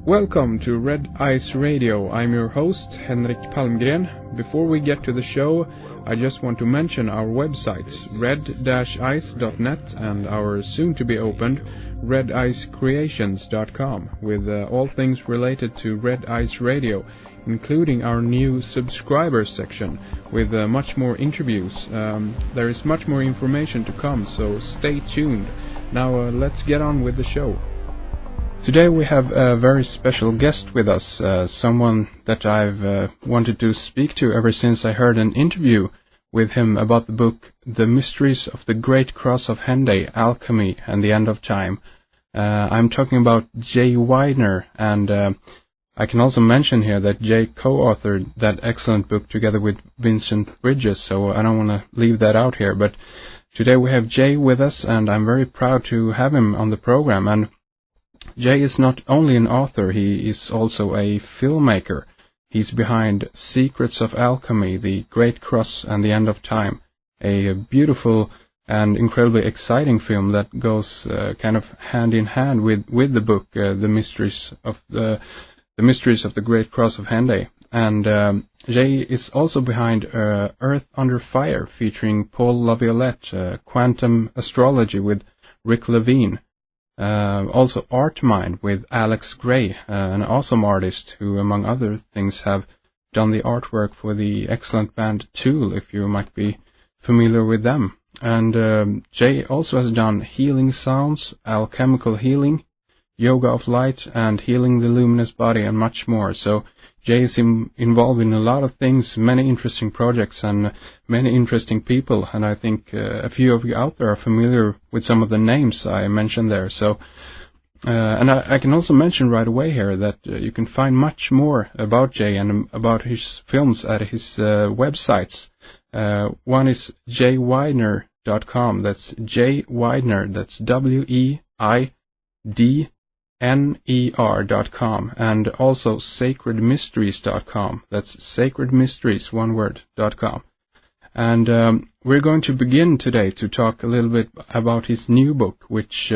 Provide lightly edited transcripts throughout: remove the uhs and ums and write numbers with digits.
Welcome to Red Ice Radio. I'm your host, Henrik Palmgren. Before we get to the show, I just want to mention our websites, red-ice.net and our soon-to-be-opened redicecreations.com, with all things related to Red Ice Radio, including our new subscribers section, with much more interviews. There is much more information to come, so stay tuned. Now let's get on with the show. Today we have a very special guest with us, someone that I've wanted to speak to ever since I heard an interview with him about the book The Mysteries of the Great Cross of Henday, Alchemy and the End of Time. I'm talking about Jay Weidner, and I can also mention here that Jay co-authored that excellent book together with Vincent Bridges, so I don't want to leave that out here. But today we have Jay with us, and I'm very proud to have him on the program. And Jay is not only an author, he is also a filmmaker. He's behind Secrets of Alchemy, The Great Cross and the End of Time, a beautiful and incredibly exciting film that goes kind of hand in hand with the book, The Mysteries of the Great Cross of Henday. And Jay is also behind Earth Under Fire, featuring Paul Laviolette, Quantum Astrology with Rick Levine. Also Art Mind with Alex Gray, an awesome artist who, among other things, have done the artwork for the excellent band Tool, if you might be familiar with them. And Jay also has done Healing Sounds, Alchemical Healing, Yoga of Light, and Healing the Luminous Body, and much more. So Jay is involved in a lot of things, many interesting projects and many interesting people, and I think a few of you out there are familiar with some of the names I mentioned there. So, and I can also mention right away here that you can find much more about Jay and about his films at his websites. One is jweidner.com. That's Jay Weidner. That's WEIDNER.com, and also sacredmysteries.com. That's sacredmysteries, one word.com. And we're going to begin today to talk a little bit about his new book, which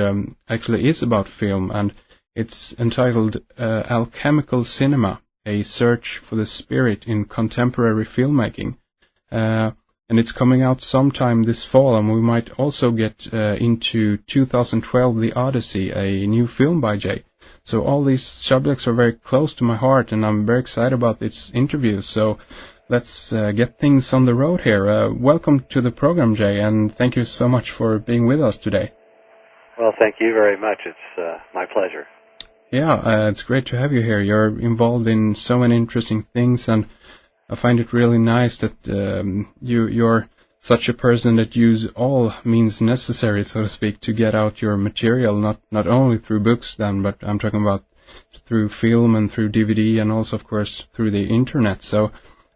actually is about film, and it's entitled Alchemical Cinema, A Search for the Spirit in Contemporary Filmmaking. And it's coming out sometime this fall, and we might also get into 2012, The Odyssey, a new film by Jay. So all these subjects are very close to my heart, and I'm very excited about this interview. So let's get things on the road here. Welcome to the program, Jay, and thank you so much for being with us today. Well, thank you very much. It's my pleasure. Yeah, it's great to have you here. You're involved in so many interesting things, and I find it really nice that you're such a person that use all means necessary, so to speak, to get out your material, not only through books then, but I'm talking about through film and through DVD and also, of course, through the internet. So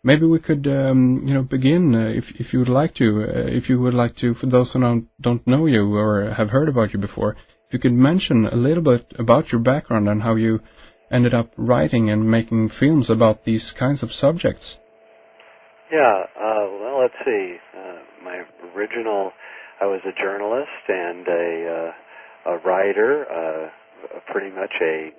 maybe we could, begin if you would like to, for those who don't know you or have heard about you before, if you could mention a little bit about your background and how you ended up writing and making films about these kinds of subjects. Yeah, well, let's see. I was a journalist and a writer, pretty much a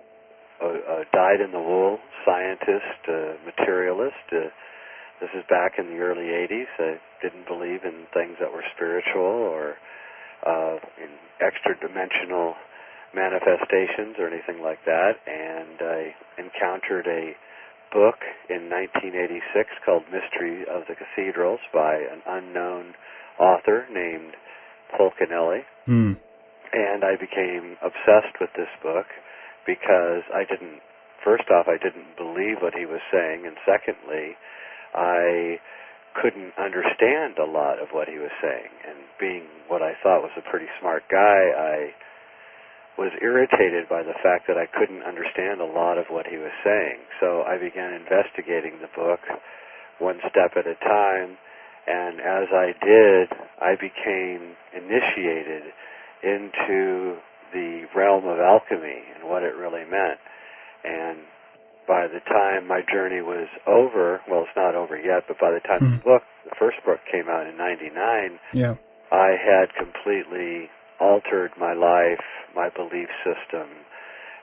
dyed-in-the-wool scientist, materialist. This is back in the early 80s. I didn't believe in things that were spiritual or in extra-dimensional manifestations or anything like that, and I encountered a book in 1986 called Mystery of the Cathedrals by an unknown author named Polkinelli, and I became obsessed with this book because I didn't believe what he was saying, and secondly, I couldn't understand a lot of what he was saying, and being what I thought was a pretty smart guy, I was irritated by the fact that I couldn't understand a lot of what he was saying. So I began investigating the book one step at a time, and as I did, I became initiated into the realm of alchemy and what it really meant. And by the time my journey was over, well, it's not over yet, but by the time the first book came out in 99, I had completely altered my life, my belief system,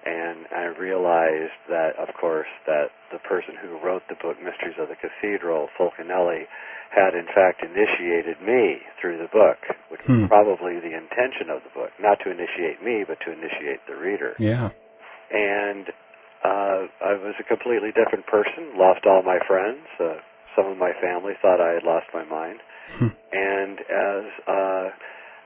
And I realized that, of course, that the person who wrote the book, Mysteries of the Cathedral, Fulcanelli, had in fact initiated me through the book, which was probably the intention of the book, not to initiate me, but to initiate the reader. Yeah. And I was a completely different person, lost all my friends. Some of my family thought I had lost my mind. And as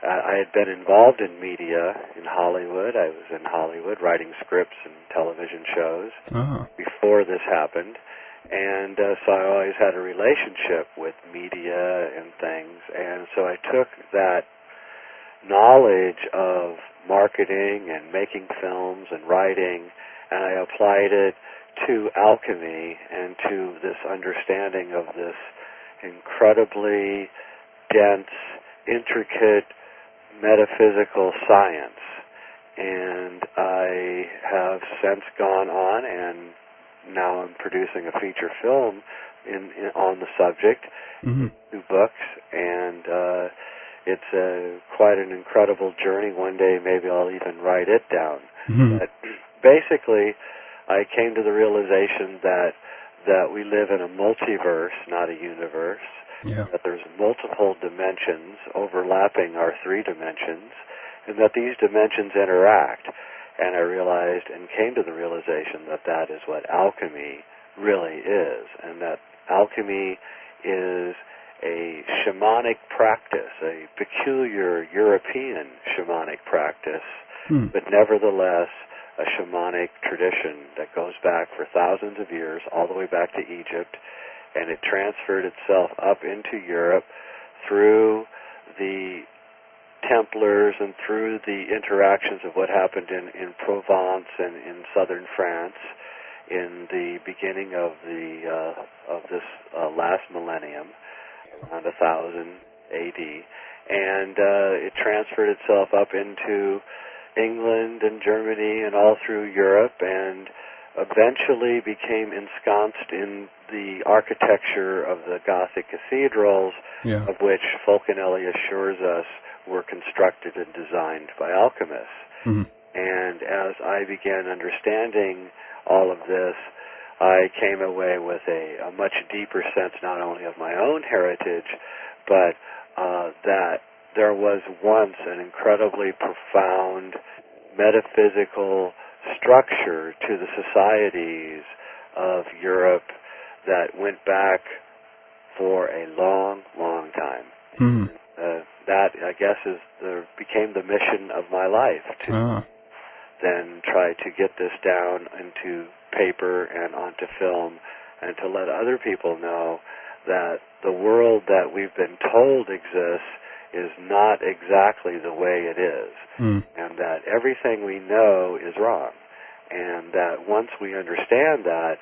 I had been involved in media in Hollywood, I was in Hollywood writing scripts and television shows before this happened. And so I always had a relationship with media and things. And so I took that knowledge of marketing and making films and writing, and I applied it to alchemy and to this understanding of this incredibly dense, intricate metaphysical science. And I have since gone on, and now I'm producing a feature film on the subject, 2 books, and it's quite an incredible journey. One day maybe I'll even write it down. But basically, I came to the realization that we live in a multiverse, not a universe, that there's multiple dimensions overlapping our 3 dimensions, and that these dimensions interact. And I realized and came to the realization that that is what alchemy really is, and that alchemy is a shamanic practice, a peculiar European shamanic practice, but nevertheless a shamanic tradition that goes back for thousands of years, all the way back to Egypt, and it transferred itself up into Europe through the Templars and through the interactions of what happened in Provence and in southern France in the beginning of this last millennium, around 1000 AD, and it transferred itself up into England and Germany and all through Europe, and eventually became ensconced in the architecture of the Gothic cathedrals, of which Fulcanelli assures us were constructed and designed by alchemists. And as I began understanding all of this, I came away with a much deeper sense not only of my own heritage, but that there was once an incredibly profound metaphysical structure to the societies of Europe that went back for a long, long time. That, I guess, became the mission of my life, to then try to get this down into paper and onto film, and to let other people know that the world that we've been told exists is not exactly the way it is, and that everything we know is wrong, and that once we understand that,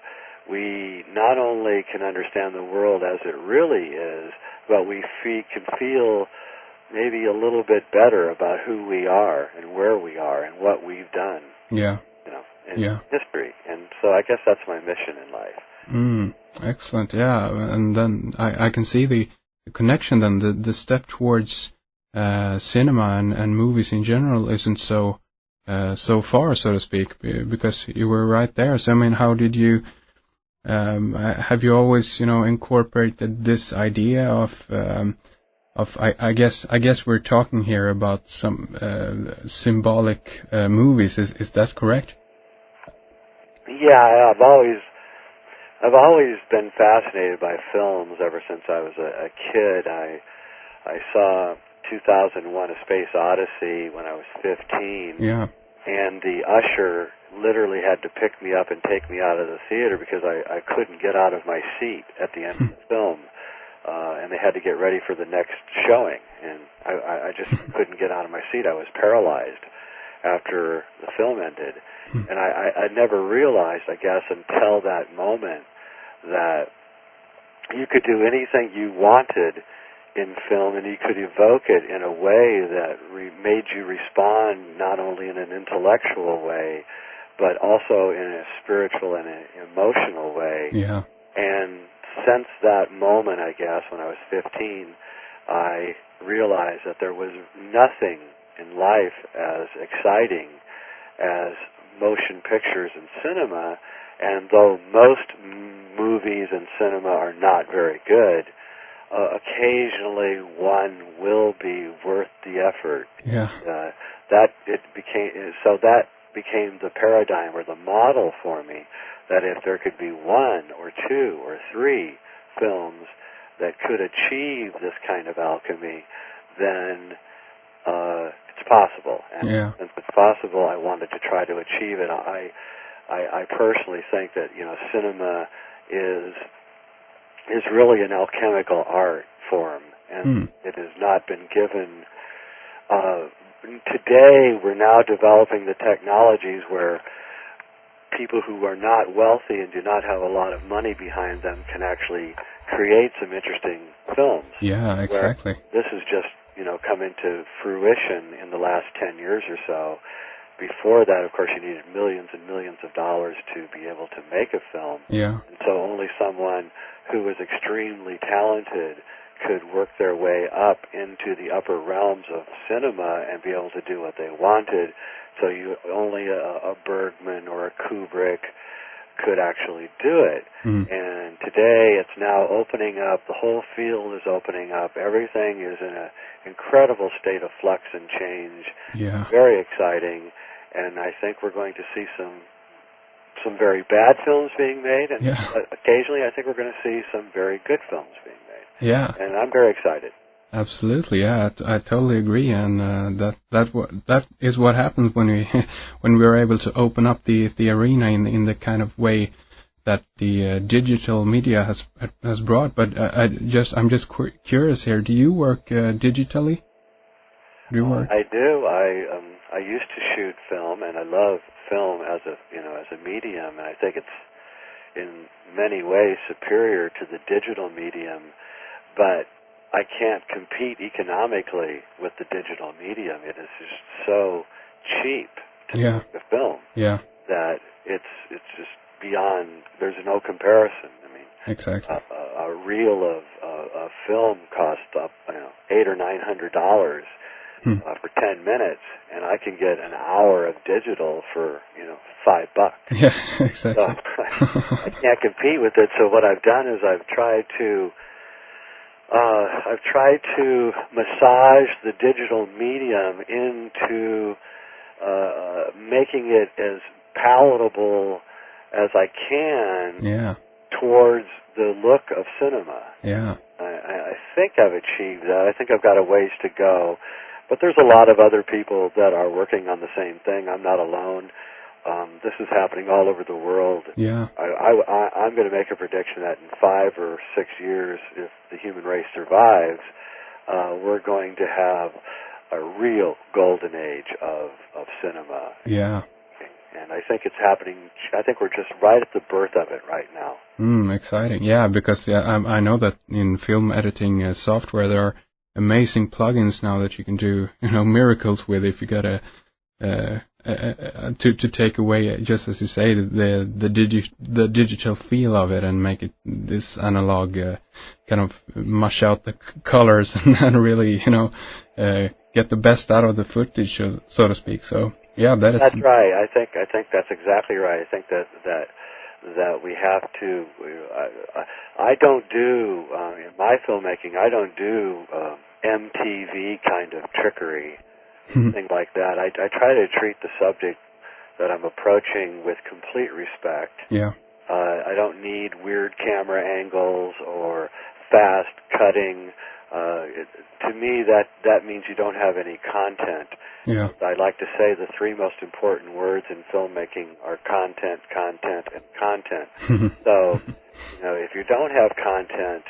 we not only can understand the world as it really is, but we can feel maybe a little bit better about who we are and where we are and what we've done. In history. And so I guess that's my mission in life. Excellent. Yeah, and then I can see the connection. Then the step towards cinema and movies in general isn't so far, so to speak, because you were right there. So I mean, how did you? Have you always, incorporated this idea of I guess we're talking here about some symbolic movies. Is that correct? Yeah, I've always been fascinated by films ever since I was a kid. I saw 2001: A Space Odyssey when I was 15. Yeah. And the usher literally had to pick me up and take me out of the theater because I couldn't get out of my seat at the end of the film. And they had to get ready for the next showing. And I just couldn't get out of my seat. I was paralyzed after the film ended. And I never realized, I guess, until that moment that you could do anything you wanted in film, and you could evoke it in a way that made you respond not only in an intellectual way, but also in a spiritual and an emotional way. Yeah. And since that moment, I guess, when I was 15, I realized that there was nothing in life as exciting as motion pictures and cinema, and though most movies and cinema are not very good, occasionally one will be worth the effort. Yeah. That became the paradigm or the model for me, that if there could be one or two or three films that could achieve this kind of alchemy, then it's possible. And since it's possible, I wanted to try to achieve it. I personally think that cinema is really an alchemical art form, and it has not been given. Today, we're now developing the technologies where people who are not wealthy and do not have a lot of money behind them can actually create some interesting films. Yeah, exactly. This has just come into fruition in the last 10 years or so. Before that, of course, you needed millions and millions of dollars to be able to make a film. Yeah. And so only someone who was extremely talented could work their way up into the upper realms of cinema and be able to do what they wanted. So only a Bergman or a Kubrick could actually do it. And today it's now opening up. The whole field is opening up. Everything is in an incredible state of flux and change. Yeah. Very exciting. And I think we're going to see some very bad films being made, and occasionally I think we're going to see some very good films being made. Yeah. And I'm very excited. Absolutely, yeah, I totally agree, and that is what happens when we are able to open up the arena in the kind of way that the digital media has brought. But I'm just curious here. Do you work digitally? Do you work? I do. I used to shoot film, and I love film as a medium, and I think it's in many ways superior to the digital medium, but I can't compete economically with the digital medium. It is just so cheap to make a film that it's just beyond. There's no comparison. I mean, exactly. A reel of film costs $800 or $900 for 10 minutes, and I can get an hour of digital for $5. Yeah, exactly. So I can't compete with it. So what I've done is I've tried to massage the digital medium into making it as palatable as I can towards the look of cinema. Yeah. I think I've achieved that. I think I've got a ways to go. But there's a lot of other people that are working on the same thing. I'm not alone. This is happening all over the world. Yeah. I'm going to make a prediction that in 5 or 6 years, if the human race survives, we're going to have a real golden age of cinema. Yeah. And I think it's happening. I think we're just right at the birth of it right now. Exciting. Yeah, because I know that in film editing software there are amazing plugins now that you can do miracles with if you got to take away, just as you say, the digital feel of it and make it this analog kind of mush out the colors and really get the best out of the footage, so to speak. So yeah, that's right. I think that's exactly right. I think that we have to. I don't do in my filmmaking. I don't do MTV kind of trickery. Thing like that. I try to treat the subject that I'm approaching with complete respect. Yeah. I don't need weird camera angles or fast cutting. To me, that means you don't have any content. Yeah. I like to say the 3 most important words in filmmaking are content, content, and content. So, if you don't have content,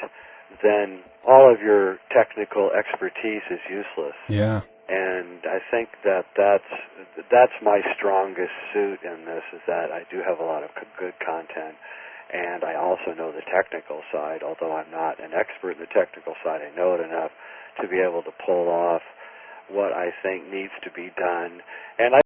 then all of your technical expertise is useless. Yeah. And I think that's my strongest suit in this, is that I do have a lot of good content, and I also know the technical side. Although I'm not an expert in the technical side, I know it enough to be able to pull off what I think needs to be done. And